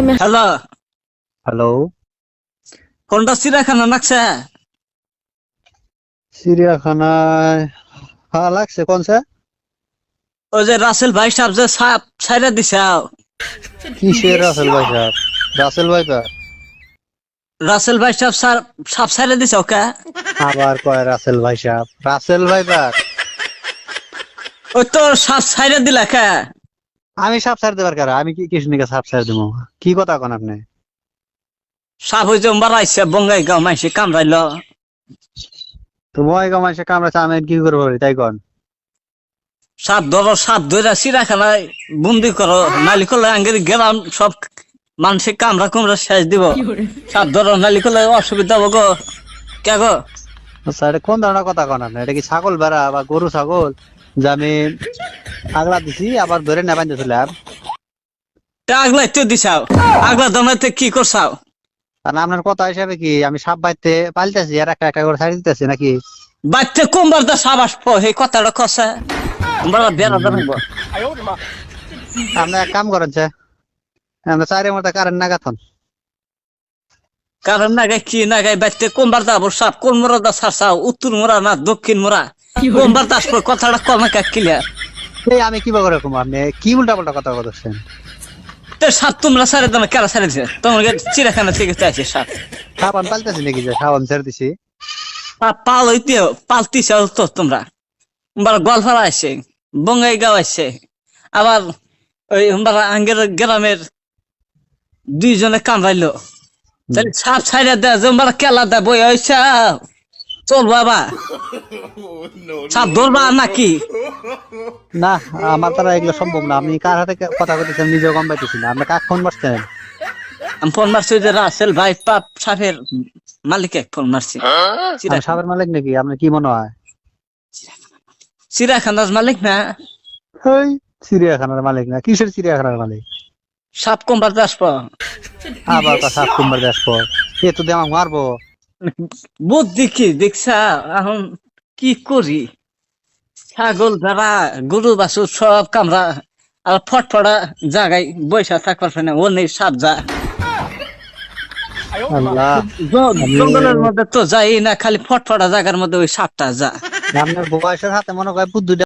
Hello, hello. কোনটা চিড়িয়াখানা নাকছে? চিড়িয়াখানায় हाँ अलग से कौन सा ওই যে রাসেল ভাই সাহেব যে সাপ ছাইরা দিছে किशोर रासेल भाई साहब रासेल भाई का রাসেল ভাই সাহেব সাপ ছাইরা দিছে ওকে। আবার কয় রাসেল ভাই সাহেব রাসেল ভাই পার ওই তো সাপ ছাইরা দিলা কে? আমি সাপ ছাড় দেবার কারা আমি কি কৃষ্ণকে সাপ ছাড় দেবো কি কথা কোন আপনি সাপ ওই যে মারাইছে বঙ্গাই গাঁও মাইসে কামড়াইলো। তো মই গমাইছে কামড়াছে আমি কি করবো তাই কোন সাপ ধরো, সাপ ধরে চিড়িয়াখানায় বন্দি করো, নালি করলে আঙ্গের গেলাম সব মানুষের কামড়া কুমড়া শেষ দিব। সাপ ধরো নালি করলে অসুবিধা হবো গো। কে গো? আচ্ছা এটা কোন ধরনের কথা কোন আপনি এটা কি ছাগল বেড়া বা গরু ছাগল যে আমি আগলা দিছি আবার ধরে না বাঁধতেছিলাম আগলাই তো দিছাও, আগলা দমাইতে কি করছাও? আর আপনার কথা হিসাবে কি আমি সাপ বাইতে পালতেছি আর একটা একটা করে ছাড়ি দিতেছি নাকি বাচ্চা কুমবার দা সাপ আসবো এই কথাটা কষা তোমরা বেড়া জানাবো। আপনি এক কাম করেন যে আমরা চারের মধ্যে কারেন্ট না গাথন কারণ না গাই কি না গাই বাচ্চা কুমবার দা সাপ কোন মোড়া দা সারসাও, উত্তর মোড়া না দক্ষিণ মোড়া? কুমবার দা আসবো কথাটা কমে কাক ক্লিয়ার। এই আমি কি বলবো এরকম আপনি কি উল্টা পাল্টা কথা বলছেন তো সাপ তোমরা সারে দামে কেরা সারেছে? তোমাকে চিড়িয়াখানা থেকে চাইছে সাপ। সাপ আমি পালতেছি নাকি যে সাপ আমি ছেড়ে দিছি সাপ পালতিছে তো তোমরা। গল্ফার আসছে, বঙ্গাই গাঁও আসছে, আবার ওই আঙ্গের গ্রামের দুইজনে কামড়াইলো। তাহলে সাপ ছাইরা দেয় যে কেলা দেয় বই হয়েছে চল বাবা সাপ ধরবা নাকি? না আমার দ্বারা এগুলো সম্ভব না আমি কার হাতে কথা বলতেছি আমি নিজেও গম পাইতেছি না আপনি কাক ফোন মারছেন আমি ফোন মারছি যে রাসেল ভাই পাপ সাপের মালিক ফোন মারছি। আমি সাপের মালিক নাকি আপনার কি মনে হয় চিড়িয়াখানার মালিক না? ওই চিড়িয়াখানার মালিক না কিসের চিড়িয়াখানার মালিক সাপ কমবার আসবো আবার সাপ কুম্বার দেশ পর এ তো দিয়ে আমাকে মারবো বুদ্ধি কি দেখছা? এখন কি করি? ছাগল ভেড়া গরু বাছুর সব কামড়া আর ফটফটা জায়গায় বৈশা থাকবার না ও নেই সাপ যা। আল্লাহ জঙ্গলের মধ্যে তো যাই না, খালি ফটফটা জায়গার মধ্যে ওই সাপটা যা। আপনার বয়সের হাতে মনে হয় বুদ্ধি